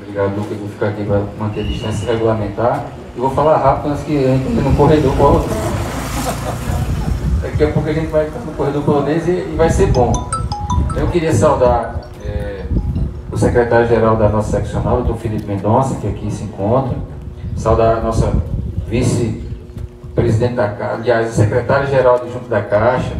Obrigado, Lucas. Vou ficar aqui para manter a distância regulamentar. E vou falar rápido antes que entre no corredor polonês. Daqui a pouco a gente vai no corredor polonês e vai ser bom. Eu queria saudar o secretário-geral da nossa seccional, o Dr. Felipe Mendonça, que aqui se encontra. Saudar a nossa vice-presidente da Caixa, aliás, a secretária-geral adjunta da Caixa,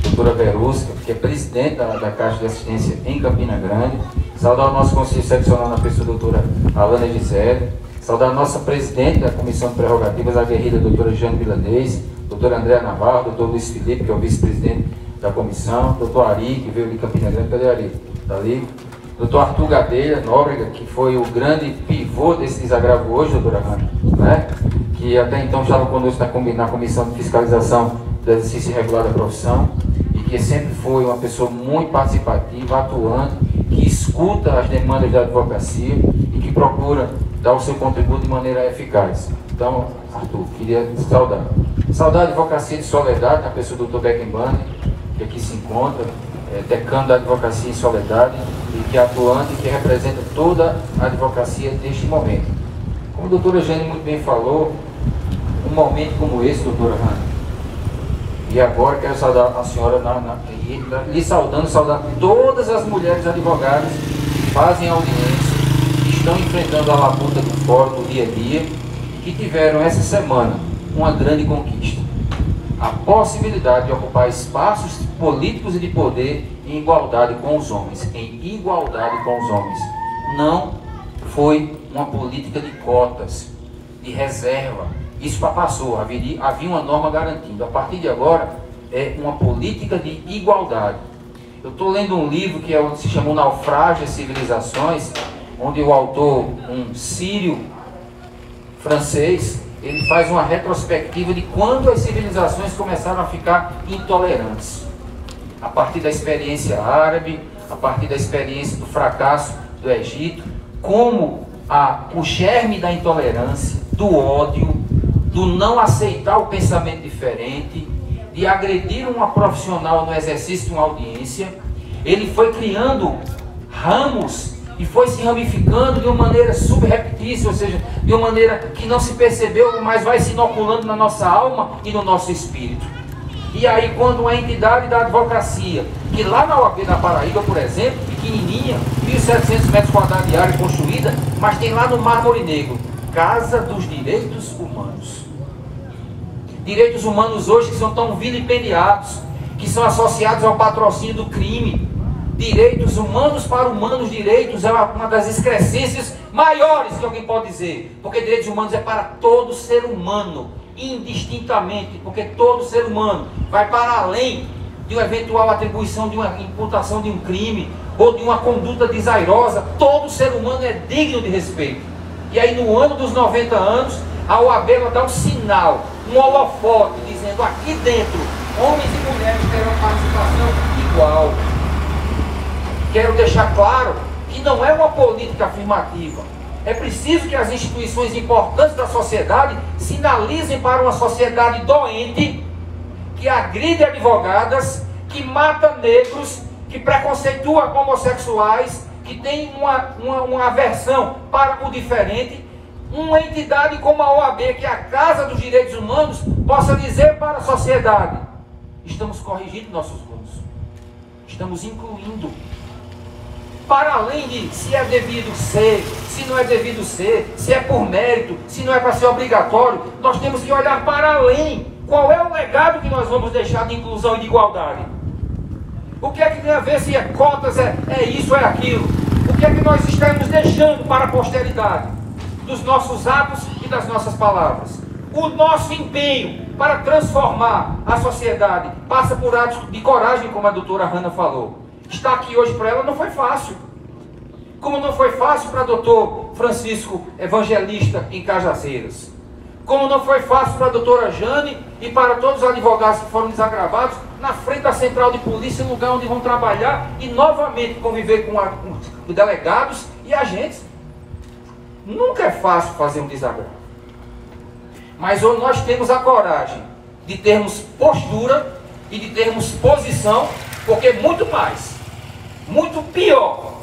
doutora Verusca, que é presidente da Caixa de Assistência em Campina Grande. Saudar o nosso conselho seccional na pessoa da doutora Alana Gisele. Saudar a nossa presidente da Comissão de Prerrogativas, a guerreira doutora Jane Milanês, doutora Andréa Navarro, doutor Luiz Felipe, que é o vice-presidente da comissão, doutor Ari, que veio de Campina Grande. Cadê Ari? Está ali. Doutor Arthur Gadelha, Nóbrega, que foi o grande pivô desse desagravo hoje, doutora Ana, né? Que até então estava conosco na Comissão de Fiscalização do Exercício Irregular da Profissão, e que sempre foi uma pessoa muito participativa, atuante, que escuta as demandas da advocacia e que procura dar o seu contributo de maneira eficaz. Então, Arthur, queria saudar. Saudar a advocacia de Soledade, na pessoa do Dr. Beckenbauer, que aqui se encontra, decano da advocacia em Soledade, e que é atuante e que representa toda a advocacia deste momento. Como a doutora Jane muito bem falou, um momento como esse, doutora Hanna, e agora quero saudar a senhora, lhe saudar todas as mulheres advogadas que fazem audiência, que estão enfrentando a labuta do fórum do dia a dia, e que tiveram essa semana uma grande conquista. A possibilidade de ocupar espaços políticos e de poder em igualdade com os homens. Em igualdade com os homens. Não foi uma política de cotas, de reserva. Isso passou, havia uma norma garantindo. A partir de agora, é uma política de igualdade. Eu estou lendo um livro que se chama O Naufrágio das Civilizações, onde o autor, um sírio francês, ele faz uma retrospectiva de quando as civilizações começaram a ficar intolerantes. A partir da experiência árabe, a partir da experiência do fracasso do Egito, como o germe da intolerância, do ódio, do não aceitar o pensamento diferente, de agredir uma profissional no exercício de uma audiência, ele foi criando ramos e foi se ramificando de uma maneira subreptícia, ou seja, de uma maneira que não se percebeu, mas vai se inoculando na nossa alma e no nosso espírito. E aí, quando uma entidade da advocacia, que lá na OAB da Paraíba, por exemplo, pequenininha, 1.700 metros quadrados de área construída, mas tem lá no Mármore Negro, Casa dos Direitos Humanos. Direitos humanos hoje que são tão vilipendiados, que são associados ao patrocínio do crime. Direitos humanos para humanos, direitos é uma das excrescências maiores que alguém pode dizer, porque direitos humanos é para todo ser humano, indistintamente, porque todo ser humano vai para além de uma eventual atribuição de uma imputação de um crime ou de uma conduta desairosa. Todo ser humano é digno de respeito. E aí, no ano dos 90 anos, a OAB dá um sinal, um holofote, dizendo: aqui dentro, homens e mulheres terão participação igual. Quero deixar claro que não é uma política afirmativa. É preciso que as instituições importantes da sociedade sinalizem para uma sociedade doente, que agride advogadas, que mata negros, que preconceitua homossexuais, que tem uma aversão para o diferente. Uma entidade como a OAB, que é a Casa dos Direitos Humanos, possa dizer para a sociedade: estamos corrigindo nossos rumos, estamos incluindo. Para além de se é devido ser, se não é devido ser, se é por mérito, se não é para ser obrigatório, nós temos que olhar para além. Qual é o legado que nós vamos deixar de inclusão e de igualdade? O que é que tem a ver se é cotas, é isso, é aquilo? O que é que nós estamos deixando para a posteridade? Dos nossos atos e das nossas palavras. O nosso empenho para transformar a sociedade passa por atos de coragem, como a doutora Hanna falou. Estar aqui hoje para ela não foi fácil. Como não foi fácil para doutor Francisco Evangelista em Cajazeiras. Como não foi fácil para a doutora Jane e para todos os advogados que foram desagravados na frente da central de polícia, lugar onde vão trabalhar e novamente conviver com delegados e agentes. Nunca é fácil fazer um desagravo. Mas ou nós temos a coragem de termos postura e de termos posição, porque muito mais, muito pior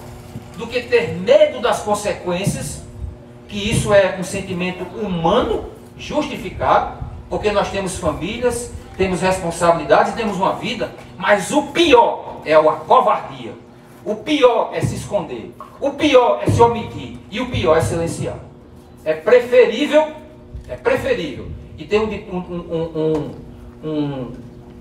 do que ter medo das consequências, que isso é um sentimento humano, justificado, porque nós temos famílias, temos responsabilidades, temos uma vida, mas o pior é a covardia, o pior é se esconder, o pior é se omitir, e o pior é silenciar. É preferível, e tem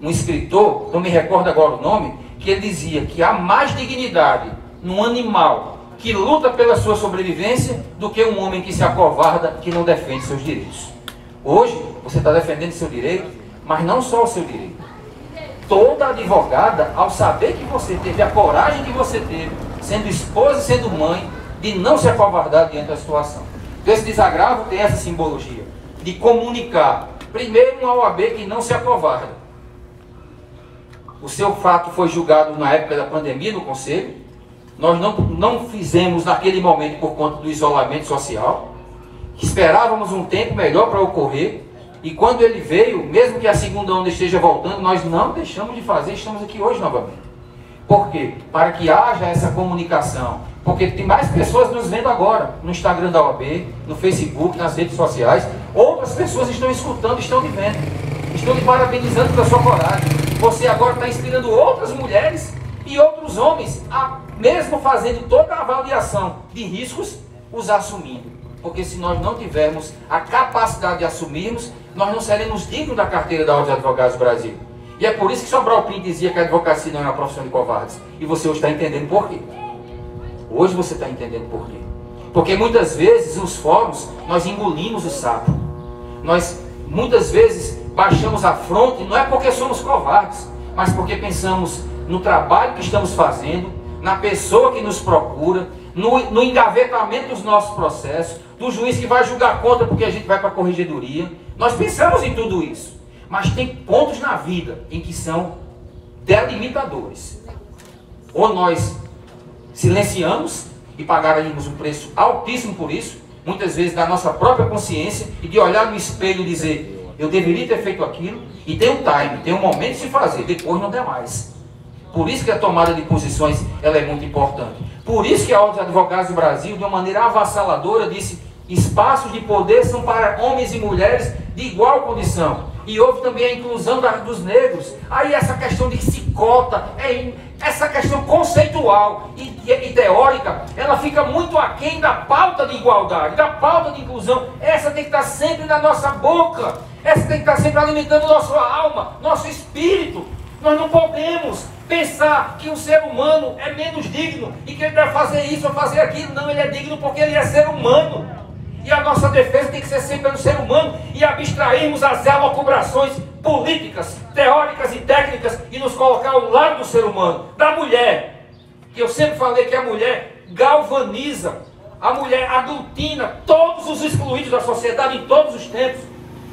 um escritor, não me recordo agora o nome, que ele dizia que há mais dignidade num animal que luta pela sua sobrevivência do que um homem que se acovarda, que não defende seus direitos. Hoje, você está defendendo seu direito, mas não só o seu direito. Toda advogada, ao saber que você teve a coragem que você teve, sendo esposa e sendo mãe, de não se acovardar diante da situação. Então, esse desagravo tem essa simbologia de comunicar, primeiro, uma OAB que não se acovarda. O seu fato foi julgado na época da pandemia no Conselho. Nós não fizemos naquele momento por conta do isolamento social. Esperávamos um tempo melhor para ocorrer. E quando ele veio, mesmo que a segunda onda esteja voltando, nós não deixamos de fazer, estamos aqui hoje novamente. Por quê? Para que haja essa comunicação. Porque tem mais pessoas nos vendo agora, no Instagram da OAB, no Facebook, nas redes sociais. Outras pessoas estão escutando, estão lhe vendo. Estão lhe parabenizando pela sua coragem. Você agora está inspirando outras mulheres e outros homens a, mesmo fazendo toda a avaliação de riscos, os assumindo. Porque se nós não tivermos a capacidade de assumirmos, nós não seremos dignos da carteira da Ordem dos Advogados do Brasil. E é por isso que Sobral Pinto dizia que a advocacia não é uma profissão de covardes. E você hoje está entendendo por quê. Hoje você está entendendo por quê. Porque muitas vezes, nos fóruns, nós engolimos o sapo. Nós, muitas vezes, baixamos a fronte, não é porque somos covardes, mas porque pensamos no trabalho que estamos fazendo, na pessoa que nos procura, no engavetamento dos nossos processos, do juiz que vai julgar contra porque a gente vai para a corregedoria. Nós pensamos em tudo isso, mas tem pontos na vida em que são delimitadores. Ou nós silenciamos e pagaremos um preço altíssimo por isso, muitas vezes da nossa própria consciência, e de olhar no espelho e dizer, eu deveria ter feito aquilo, e tem um time, tem um momento de se fazer, depois não der mais. Por isso que a tomada de posições ela é muito importante. Por isso que a Ordem dos Advogados do Brasil, de uma maneira avassaladora, disse, espaços de poder são para homens e mulheres de igual condição. E houve também a inclusão dos negros. Aí essa questão de que se cota, essa questão conceitual e teórica, ela fica muito aquém da pauta de igualdade, da pauta de inclusão. Essa tem que estar sempre na nossa boca. Essa tem que estar sempre alimentando nossa alma, nosso espírito. Nós não podemos pensar que um ser humano é menos digno e que ele deve fazer isso ou fazer aquilo. Não, ele é digno porque ele é ser humano. E a nossa defesa tem que ser sempre pelo ser humano e abstrairmos as elucubrações políticas, teóricas e técnicas e nos colocar ao lado do ser humano, da mulher. Que eu sempre falei que a mulher galvaniza, a mulher aglutina todos os excluídos da sociedade em todos os tempos.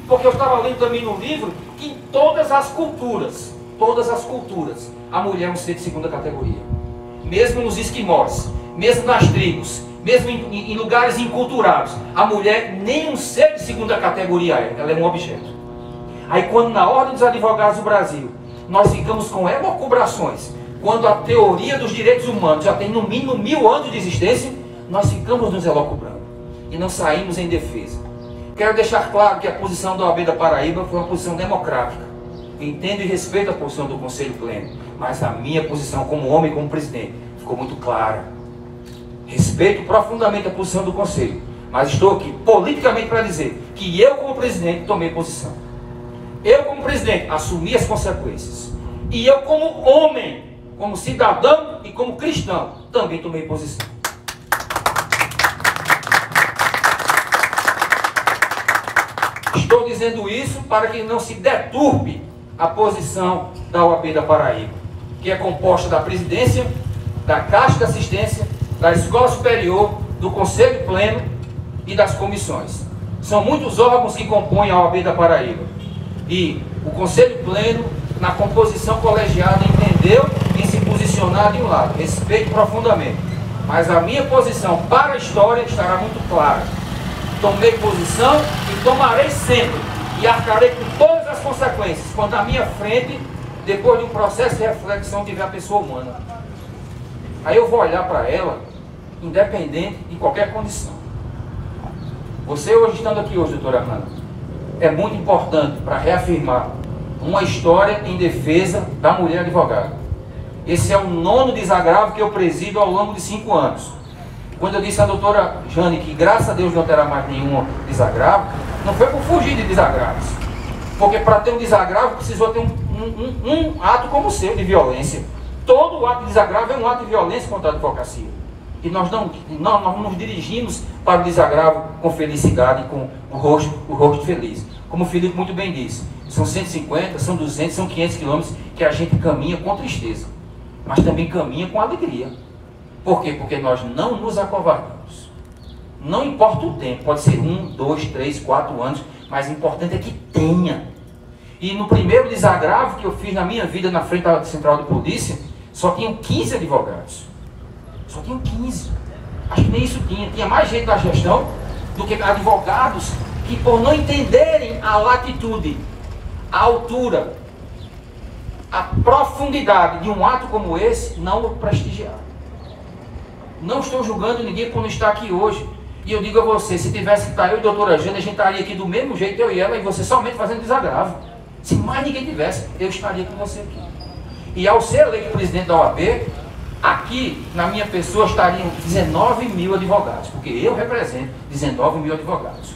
Porque eu estava lendo também no livro que em todas as culturas, a mulher é um ser de segunda categoria. Mesmo nos esquimós, mesmo nas tribos, mesmo em lugares inculturados, a mulher nem um ser de segunda categoria é, ela é um objeto. Aí quando na Ordem dos Advogados do Brasil, nós ficamos com elucubrações, quando a teoria dos direitos humanos já tem no mínimo 1000 anos de existência, nós ficamos nos elucubrando e não saímos em defesa. Quero deixar claro que a posição da OAB da Paraíba foi uma posição democrática. Entendo e respeito a posição do Conselho Pleno, mas a minha posição como homem e como presidente ficou muito clara. Respeito profundamente a posição do Conselho, mas estou aqui politicamente para dizer que eu como presidente tomei posição. Eu como presidente assumi as consequências. E eu como homem, como cidadão e como cristão, também tomei posição. Estou dizendo isso para que não se deturpe a posição da OAB da Paraíba, que é composta da presidência, da Caixa de Assistência, da Escola Superior, do Conselho Pleno e das comissões. São muitos órgãos que compõem a OAB da Paraíba. E o Conselho Pleno, na composição colegiada, entendeu em se posicionar de um lado. Respeito profundamente. Mas a minha posição para a história estará muito clara. Tomei posição e tomarei sempre. E arcarei com todas as consequências, quando à minha frente, depois de um processo de reflexão, tiver a pessoa humana. Aí eu vou olhar para ela independente de qualquer condição. Você hoje, estando aqui hoje, doutora Hanna, é muito importante para reafirmar uma história em defesa da mulher advogada. Esse é o 9º desagravo que eu presido ao longo de 5 anos. Quando eu disse à doutora Jane que graças a Deus não terá mais nenhum desagravo, não foi por fugir de desagravos. Porque para ter um desagravo precisou ter um ato como o seu de violência. Todo ato de desagravo é um ato de violência contra a advocacia. E nós não nos dirigimos para o desagravo com felicidade, com o rosto feliz. Como o Felipe muito bem disse, são 150, são 200, são 500 quilômetros que a gente caminha com tristeza, mas também caminha com alegria. Por quê? Porque nós não nos acovardamos. Não importa o tempo, pode ser 1, 2, 3, 4 anos, mas o importante é que tenha. E no primeiro desagravo que eu fiz na minha vida na frente da Central de Polícia, só tinham 15 advogados. Só tinham 15. Acho que nem isso tinha. Tinha mais gente na gestão do que advogados que, por não entenderem a latitude, a altura, a profundidade de um ato como esse, não o prestigiaram. Não estou julgando ninguém por não estar aqui hoje. E eu digo a você, se tivesse que estar eu e a doutora Jane, a gente estaria aqui do mesmo jeito, eu e ela, e você somente fazendo desagravo. Se mais ninguém tivesse, eu estaria com você aqui. E ao ser eleito presidente da OAB, aqui, na minha pessoa, estariam 19 mil advogados, porque eu represento 19 mil advogados.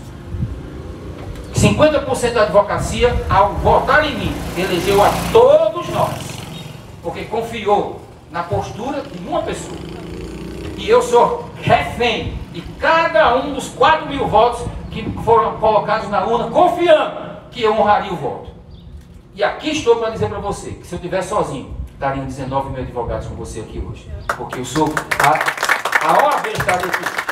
50% da advocacia, ao votar em mim, elegeu a todos nós, porque confiou na postura de uma pessoa. E eu sou refém de cada um dos 4 mil votos que foram colocados na urna, confiando que eu honraria o voto. E aqui estou para dizer para você, que se eu estiver sozinho, estariam 19 mil advogados com você aqui hoje. Porque eu sou a OAB estaria aqui.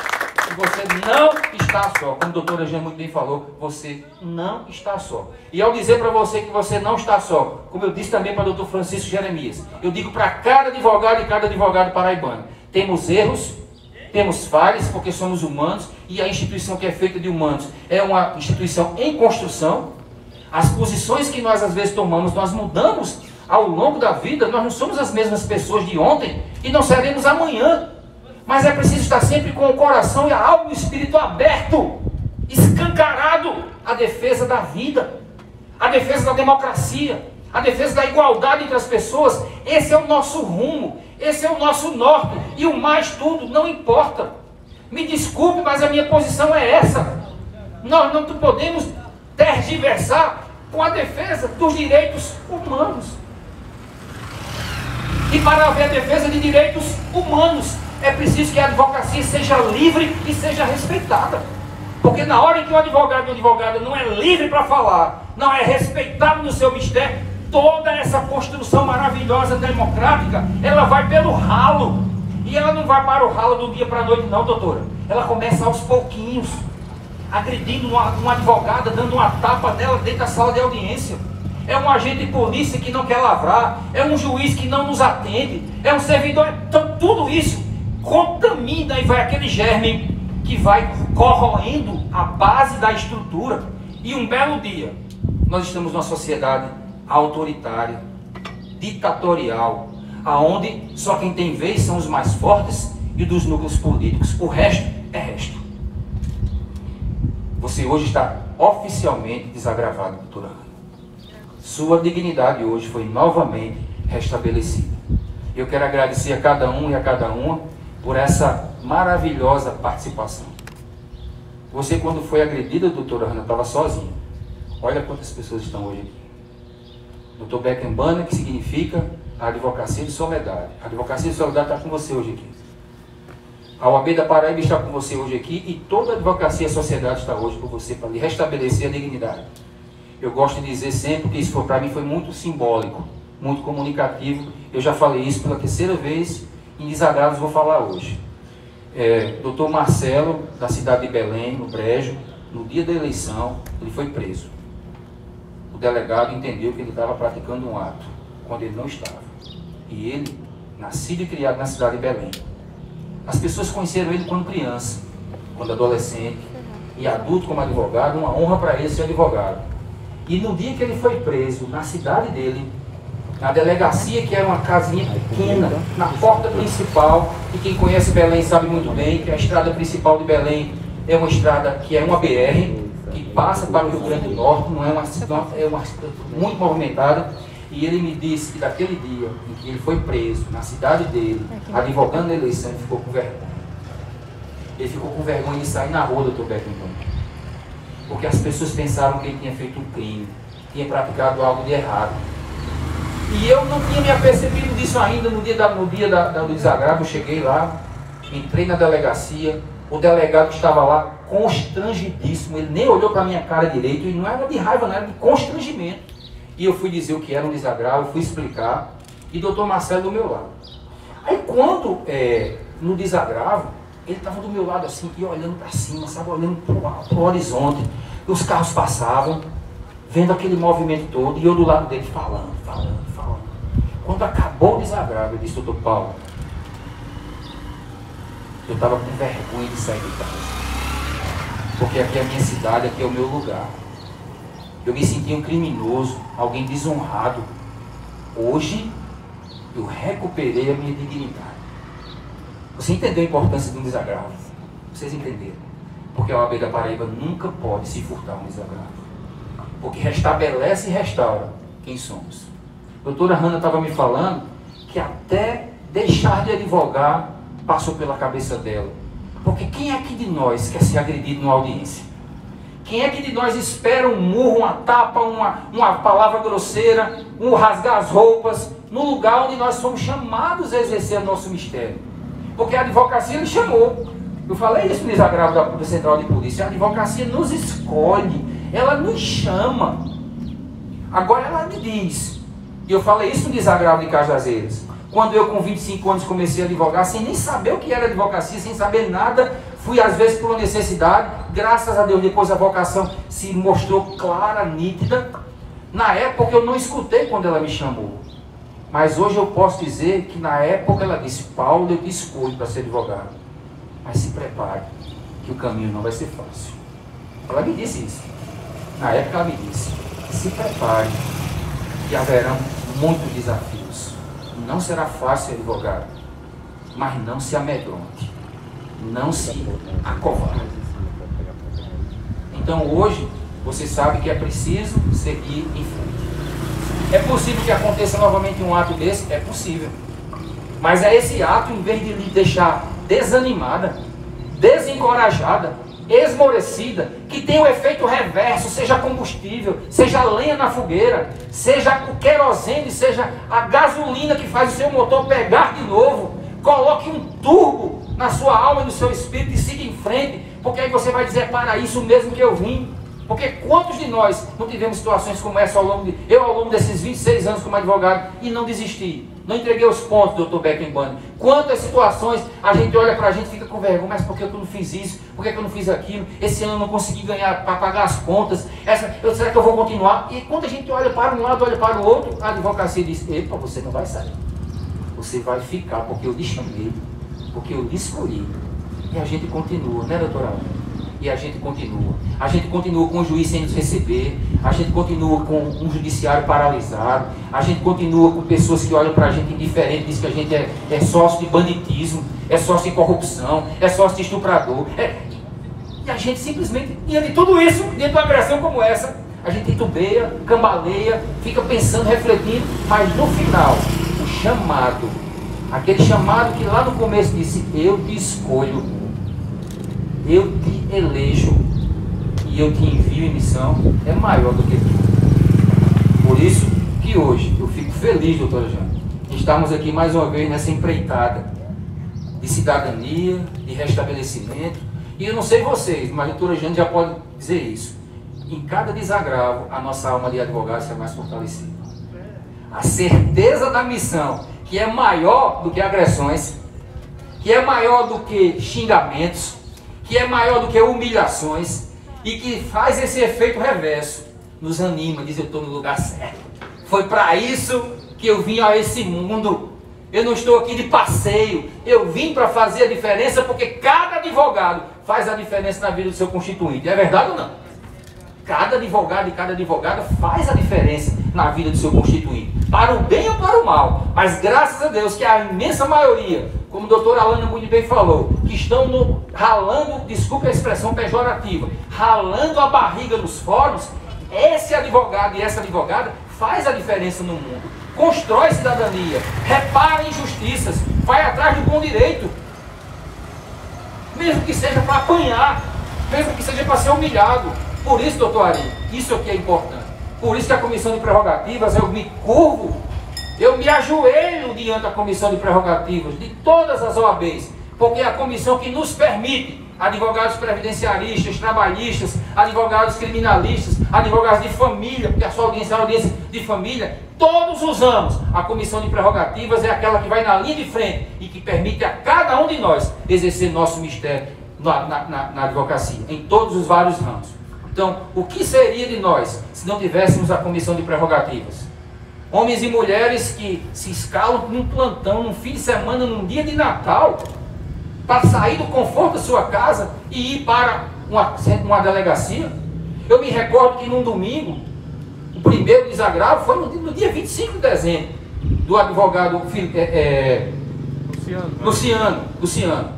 E você não está só. Como a doutora Jean muito bem falou, você não está só. E ao dizer para você que você não está só, como eu disse também para o doutor Francisco Jeremias, eu digo para cada advogado e cada advogado paraibano, temos erros, temos falhas, porque somos humanos, e a instituição que é feita de humanos é uma instituição em construção. As posições que nós às vezes tomamos, nós mudamos ao longo da vida, nós não somos as mesmas pessoas de ontem e não seremos amanhã. Mas é preciso estar sempre com o coração e a alma e o espírito aberto, escancarado à defesa da vida, à defesa da democracia, à defesa da igualdade entre as pessoas. Esse é o nosso rumo, esse é o nosso norte, e o mais tudo não importa. Me desculpe, mas a minha posição é essa. Nós não podemos tergiversar com a defesa dos direitos humanos. E para haver a defesa de direitos humanos, é preciso que a advocacia seja livre e seja respeitada. Porque na hora em que o advogado e a advogada não é livre para falar, não é respeitado no seu mistério, toda essa construção maravilhosa democrática, ela vai pelo ralo. E ela não vai para o ralo do dia para a noite não, doutora. Ela começa aos pouquinhos, agredindo uma advogada, dando uma tapa nela dentro da sala de audiência. É um agente de polícia que não quer lavrar, é um juiz que não nos atende, é um servidor. Então tudo isso contamina e vai aquele germe que vai corroendo a base da estrutura. E um belo dia, nós estamos numa sociedade autoritária, ditatorial, aonde só quem tem vez são os mais fortes e dos núcleos políticos. O resto é resto. Você hoje está oficialmente desagravado, doutora Ana. Sua dignidade hoje foi novamente restabelecida. Eu quero agradecer a cada um e a cada uma por essa maravilhosa participação. Você, quando foi agredida, doutora Ana, estava sozinha. Olha quantas pessoas estão hoje aqui. Doutor Beckenbana, que significa a advocacia de soledade. A advocacia de soledade está com você hoje aqui. A OAB da Paraíba está com você hoje aqui, e toda a advocacia e a sociedade está hoje com você para lhe restabelecer a dignidade. Eu gosto de dizer sempre que isso para mim foi muito simbólico, muito comunicativo. Eu já falei isso pela 3ª vez, em desagravos vou falar hoje. Doutor Marcelo, da cidade de Belém, no Brejo, no dia da eleição, ele foi preso. O delegado entendeu que ele estava praticando um ato, quando ele não estava. E ele, nascido e criado na cidade de Belém. As pessoas conheceram ele quando criança, quando adolescente, e adulto como advogado, uma honra para ele ser advogado. E no dia que ele foi preso, na cidade dele, Na delegacia, que era uma casinha pequena, na porta principal, e quem conhece Belém sabe muito bem que a estrada principal de Belém é uma estrada que é uma BR, que passa para o Rio Grande do Norte, não é uma muito movimentada. E ele me disse que daquele dia em que ele foi preso, na cidade dele, advogando a eleição, ele ficou com vergonha. Ele ficou com vergonha de sair na rua, doutor Beckenbauer. Porque as pessoas pensaram que ele tinha feito um crime, tinha praticado algo de errado. E eu não tinha me apercebido disso ainda. No dia do desagravo, eu cheguei lá, entrei na delegacia, o delegado que estava lá, constrangidíssimo, ele nem olhou para a minha cara direito, e não era de raiva, não era de constrangimento. E eu fui dizer o que era um desagravo, fui explicar, e o doutor Marcelo do meu lado. Aí quando, no desagravo, ele estava do meu lado assim, e olhando para cima, sabe, olhando para o horizonte, os carros passavam, vendo aquele movimento todo, e eu do lado dele falando. Quando acabou o desagravo, eu disse, doutor Paulo, eu estava com vergonha de sair de casa, porque aqui é a minha cidade, aqui é o meu lugar. Eu me sentia um criminoso, alguém desonrado. Hoje, eu recuperei a minha dignidade. Você entendeu a importância de um desagravo? Vocês entenderam? Porque a OAB da Paraíba nunca pode se furtar um desagravo. Porque restabelece e restaura quem somos. A doutora Hanna estava me falando que até deixar de advogar passou pela cabeça dela. Porque quem é que de nós quer ser agredido numa audiência? Quem é que de nós espera um murro, uma tapa, uma palavra grosseira, um rasgar as roupas, no lugar onde nós somos chamados a exercer o nosso mistério? Porque a advocacia me chamou. Eu falei isso no desagravo da Central de Polícia. A advocacia nos escolhe, ela nos chama. Agora ela me diz, e eu falei isso no desagravo de Cajazeiras, quando eu com 25 anos comecei a advogar, sem nem saber o que era advocacia, sem saber nada, fui às vezes por uma necessidade, graças a Deus depois a vocação se mostrou clara, nítida. Na época eu não escutei quando ela me chamou, mas hoje eu posso dizer que na época ela disse, Paulo, eu te escolho para ser advogado, mas se prepare, que o caminho não vai ser fácil. Ela me disse isso, na época ela me disse, se prepare, que haverão muitos desafios, não será fácil ser advogado, mas não se amedronte, não se acovarde. Então hoje, você sabe que é preciso seguir em frente. É possível que aconteça novamente um ato desse? É possível. Mas é esse ato, em vez de lhe deixar desanimada, desencorajada, esmorecida, que tem o efeito reverso, seja combustível, seja lenha na fogueira, seja o querosene, seja a gasolina que faz o seu motor pegar de novo, coloque um turbo na sua alma e no seu espírito e siga em frente, porque aí você vai dizer, é para isso mesmo que eu vim. Porque quantos de nós não tivemos situações como essa ao longo desses 26 anos como advogado e não desisti, não entreguei os pontos, doutor Beckenbauer. Quantas situações a gente olha para a gente e fica com vergonha, mas por que eu não fiz isso? Por que eu não fiz aquilo? Esse ano eu não consegui ganhar para pagar as contas, será que eu vou continuar? E quando a gente olha para um lado, olha para o outro, a advocacia diz, epa, você não vai sair, você vai ficar, porque eu lhe chamei, porque eu lhe escolhi. E a gente continua, né, doutora Ana? E a gente continua com o juiz sem nos receber, a gente continua com um judiciário paralisado, a gente continua com pessoas que olham para a gente indiferente, dizem que a gente é sócio de banditismo, é sócio de corrupção, é sócio de estuprador. E a gente simplesmente, diante de tudo isso, diante de uma agressão como essa, a gente titubeia, cambaleia, fica pensando, refletindo, mas no final, o chamado, aquele chamado que lá no começo disse, eu te escolho, eu te elejo e eu te envio em missão, é maior do que tudo. Por isso que hoje eu fico feliz, doutora Jane, de estarmos aqui mais uma vez nessa empreitada de cidadania, de restabelecimento. E eu não sei vocês, mas a doutora Jane já pode dizer isso. Em cada desagravo, a nossa alma de advogado será mais fortalecida. A certeza da missão, que é maior do que agressões, que é maior do que xingamentos, que é maior do que humilhações e que faz esse efeito reverso, nos anima, diz, eu estou no lugar certo. Foi para isso que eu vim a esse mundo. Eu não estou aqui de passeio, eu vim para fazer a diferença, porque cada advogado faz a diferença na vida do seu constituinte. É verdade ou não? Cada advogado e cada advogada faz a diferença na vida do seu constituinte, para o bem ou para o mal. Mas graças a Deus que a imensa maioria, como a doutora Alana muito bem falou, que estão ralando, desculpe a expressão pejorativa, ralando a barriga nos fóruns, esse advogado e essa advogada faz a diferença no mundo, constrói cidadania, repara injustiças, vai atrás do bom direito, mesmo que seja para apanhar, mesmo que seja para ser humilhado. Por isso, doutor Ari, isso aqui é importante. Por isso que a comissão de prerrogativas, eu me curvo, eu me ajoelho diante da comissão de prerrogativas, de todas as OABs, porque é a comissão que nos permite, advogados previdenciaristas, trabalhistas, advogados criminalistas, advogados de família, porque a sua audiência é uma audiência de família, todos os anos, a comissão de prerrogativas é aquela que vai na linha de frente e que permite a cada um de nós exercer nosso mistério na advocacia, em todos os vários ramos. Então, o que seria de nós se não tivéssemos a comissão de prerrogativas? Homens e mulheres que se escalam num plantão, num fim de semana, num dia de Natal, para sair do conforto da sua casa e ir para uma delegacia. Eu me recordo que num domingo, o primeiro desagravo foi no dia 25 de dezembro, do advogado Luciano.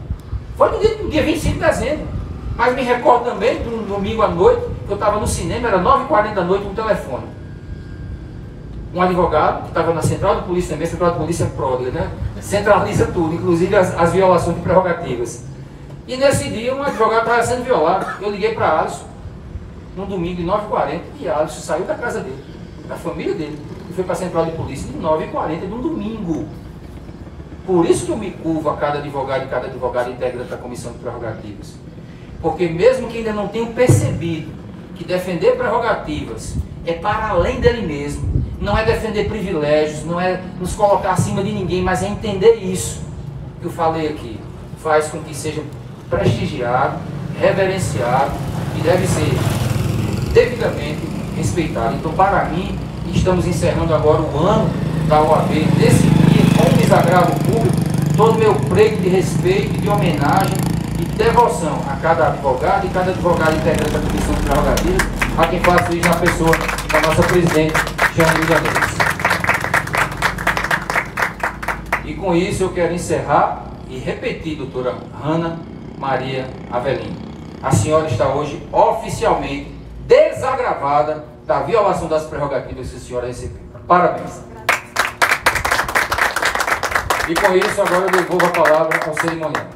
Foi no dia 25 de dezembro. Mas me recordo também de um domingo à noite, que eu estava no cinema, era 9h40 da noite, no telefone. Um advogado que estava na central de polícia também, central de polícia pródiga, né? Centraliza tudo, inclusive as violações de prerrogativas. E nesse dia um advogado estava sendo violado. Eu liguei para Alisson, num domingo de 9h40, e Alisson saiu da casa dele, da família dele, e foi para a central de polícia de 9h40 de um domingo. Por isso que eu me curvo a cada advogado e cada advogada integrante da comissão de prerrogativas. Porque mesmo que ainda não tenham percebido que defender prerrogativas é para além dele mesmo, não é defender privilégios, não é nos colocar acima de ninguém, mas é entender isso que eu falei aqui, faz com que seja prestigiado, reverenciado e deve ser devidamente respeitado. Então, para mim, estamos encerrando agora o ano da OAB, desse dia, com um desagravo público, todo o meu preito de respeito, de homenagem e devoção a cada advogado e cada advogado integrante da comissão de prerrogativas, a quem faço isso na pessoa da nossa presidente, Jane Neves. E com isso eu quero encerrar e repetir, doutora Hanna Maria Avelino. A senhora está hoje oficialmente desagravada da violação das prerrogativas que a senhora recebeu. Parabéns. E com isso agora eu devolvo a palavra ao cerimonial.